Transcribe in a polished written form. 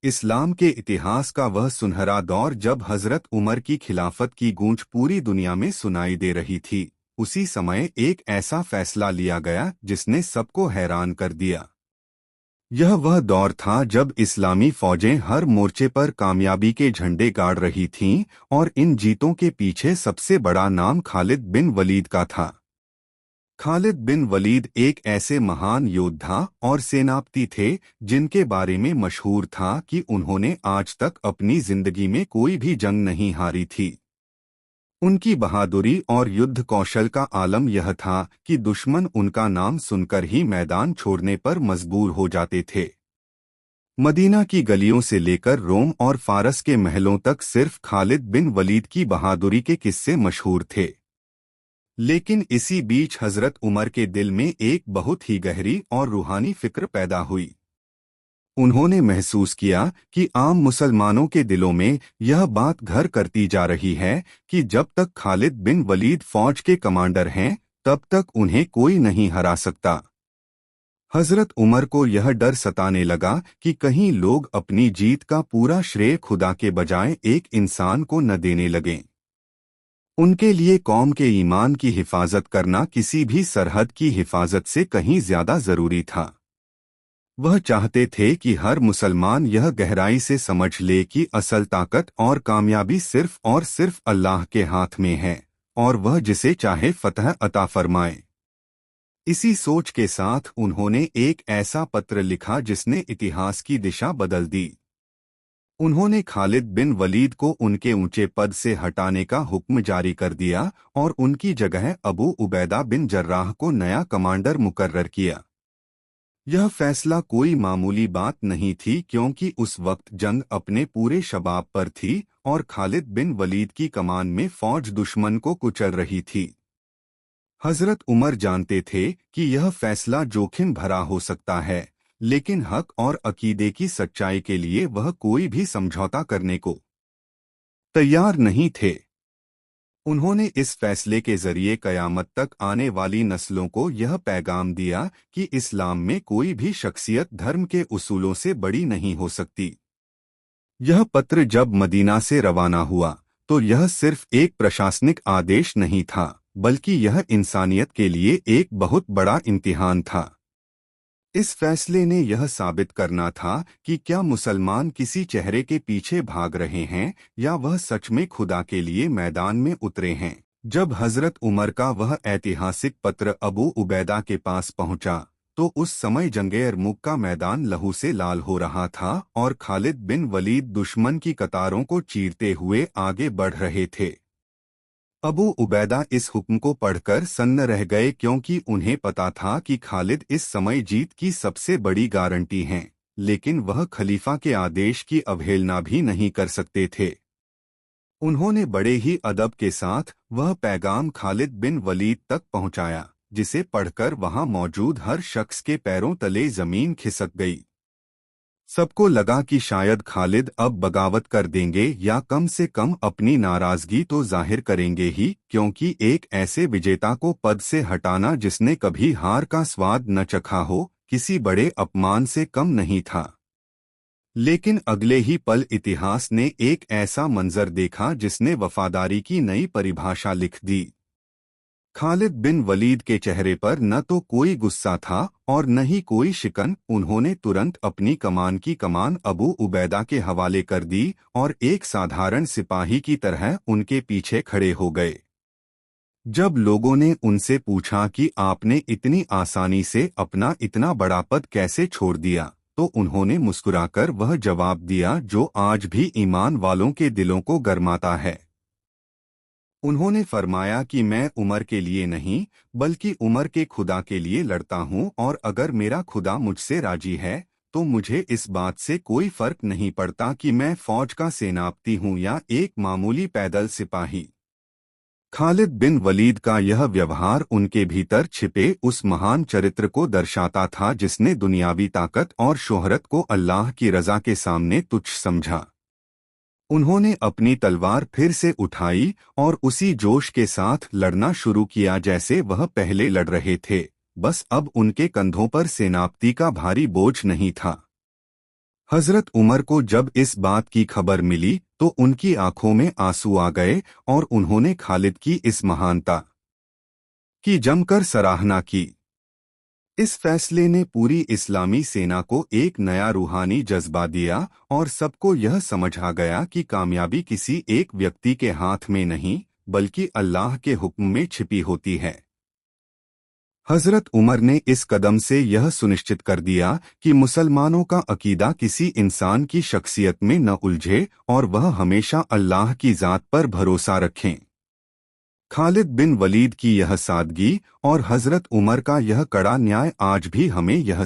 इस्लाम के इतिहास का वह सुनहरा दौर जब हजरत उमर की खिलाफत की गूंज पूरी दुनिया में सुनाई दे रही थी। उसी समय एक ऐसा फैसला लिया गया जिसने सबको हैरान कर दिया। यह वह दौर था जब इस्लामी फौजें हर मोर्चे पर कामयाबी के झंडे गाड़ रही थीं और इन जीतों के पीछे सबसे बड़ा नाम खालिद बिन वलीद का था। खालिद बिन वलीद एक ऐसे महान योद्धा और सेनापति थे जिनके बारे में मशहूर था कि उन्होंने आज तक अपनी जिंदगी में कोई भी जंग नहीं हारी थी। उनकी बहादुरी और युद्ध कौशल का आलम यह था कि दुश्मन उनका नाम सुनकर ही मैदान छोड़ने पर मजबूर हो जाते थे। मदीना की गलियों से लेकर रोम और फारस के महलों तक सिर्फ खालिद बिन वलीद की बहादुरी के किस्से मशहूर थे। लेकिन इसी बीच हजरत उमर के दिल में एक बहुत ही गहरी और रूहानी फिक्र पैदा हुई। उन्होंने महसूस किया कि आम मुसलमानों के दिलों में यह बात घर करती जा रही है कि जब तक खालिद बिन वलीद फौज के कमांडर हैं, तब तक उन्हें कोई नहीं हरा सकता। हजरत उमर को यह डर सताने लगा कि कहीं लोग अपनी जीत का पूरा श्रेय खुदा के बजाय एक इंसान को न देने लगें। उनके लिए कौम के ईमान की हिफाजत करना किसी भी सरहद की हिफाजत से कहीं ज्यादा जरूरी था। वह चाहते थे कि हर मुसलमान यह गहराई से समझ ले कि असल ताकत और कामयाबी सिर्फ और सिर्फ अल्लाह के हाथ में है और वह जिसे चाहे फतह अता फरमाए। इसी सोच के साथ उन्होंने एक ऐसा पत्र लिखा जिसने इतिहास की दिशा बदल दी। उन्होंने खालिद बिन वलीद को उनके ऊंचे पद से हटाने का हुक्म जारी कर दिया और उनकी जगह अबू उबैदा बिन जर्राह को नया कमांडर मुकर्रर किया। यह फैसला कोई मामूली बात नहीं थी, क्योंकि उस वक्त जंग अपने पूरे शबाब पर थी और खालिद बिन वलीद की कमान में फौज दुश्मन को कुचल रही थी। हजरत उमर जानते थे कि यह फैसला जोखिम भरा हो सकता है, लेकिन हक और अकीदे की सच्चाई के लिए वह कोई भी समझौता करने को तैयार नहीं थे। उन्होंने इस फैसले के जरिए कयामत तक आने वाली नस्लों को यह पैगाम दिया कि इस्लाम में कोई भी शख्सियत धर्म के उसूलों से बड़ी नहीं हो सकती। यह पत्र जब मदीना से रवाना हुआ तो यह सिर्फ एक प्रशासनिक आदेश नहीं था, बल्कि यह इंसानियत के लिए एक बहुत बड़ा इम्तिहान था। इस फैसले ने यह साबित करना था कि क्या मुसलमान किसी चेहरे के पीछे भाग रहे हैं या वह सच में खुदा के लिए मैदान में उतरे हैं। जब हजरत उमर का वह ऐतिहासिक पत्र अबू उबैदा के पास पहुंचा, तो उस समय जंगे यरमुक का मैदान लहू से लाल हो रहा था और खालिद बिन वलीद दुश्मन की कतारों को चीरते हुए आगे बढ़ रहे थे। अबू उबैदा इस हुक्म को पढ़कर सन्न रह गए, क्योंकि उन्हें पता था कि खालिद इस समय जीत की सबसे बड़ी गारंटी हैं, लेकिन वह खलीफा के आदेश की अवहेलना भी नहीं कर सकते थे। उन्होंने बड़े ही अदब के साथ वह पैगाम खालिद बिन वलीद तक पहुंचाया, जिसे पढ़कर वहां मौजूद हर शख्स के पैरों तले जमीन खिसक गई। सबको लगा कि शायद खालिद अब बगावत कर देंगे या कम से कम अपनी नाराजगी तो जाहिर करेंगे ही, क्योंकि एक ऐसे विजेता को पद से हटाना जिसने कभी हार का स्वाद न चखा हो, किसी बड़े अपमान से कम नहीं था। लेकिन अगले ही पल इतिहास ने एक ऐसा मंजर देखा जिसने वफादारी की नई परिभाषा लिख दी। खालिद बिन वलीद के चेहरे पर न तो कोई गुस्सा था और न ही कोई शिकन। उन्होंने तुरंत अपनी कमान की कमान अबू उबैदा के हवाले कर दी और एक साधारण सिपाही की तरह उनके पीछे खड़े हो गए। जब लोगों ने उनसे पूछा कि आपने इतनी आसानी से अपना इतना बड़ा पद कैसे छोड़ दिया, तो उन्होंने मुस्कुराकर वह जवाब दिया जो आज भी ईमान वालों के दिलों को गरमाता है। उन्होंने फरमाया कि मैं उमर के लिए नहीं, बल्कि उमर के खुदा के लिए लड़ता हूं, और अगर मेरा खुदा मुझसे राजी है तो मुझे इस बात से कोई फर्क नहीं पड़ता कि मैं फौज का सेनापति हूं या एक मामूली पैदल सिपाही। खालिद बिन वलीद का यह व्यवहार उनके भीतर छिपे उस महान चरित्र को दर्शाता था जिसने दुनियावी ताकत और शोहरत को अल्लाह की रजा के सामने तुच्छ समझा। उन्होंने अपनी तलवार फिर से उठाई और उसी जोश के साथ लड़ना शुरू किया जैसे वह पहले लड़ रहे थे, बस अब उनके कंधों पर सेनापति का भारी बोझ नहीं था। हजरत उमर को जब इस बात की खबर मिली तो उनकी आंखों में आंसू आ गए और उन्होंने खालिद की इस महानता की जमकर सराहना की। इस फैसले ने पूरी इस्लामी सेना को एक नया रूहानी जज्बा दिया और सबको यह समझ आ गया कि कामयाबी किसी एक व्यक्ति के हाथ में नहीं बल्कि अल्लाह के हुक्म में छिपी होती है। हजरत उमर ने इस कदम से यह सुनिश्चित कर दिया कि मुसलमानों का अकीदा किसी इंसान की शख्सियत में न उलझे और वह हमेशा अल्लाह की ज़ात पर भरोसा रखें। खालिद बिन वलीद की यह सादगी और हजरत उमर का यह कड़ा न्याय आज भी हमें यह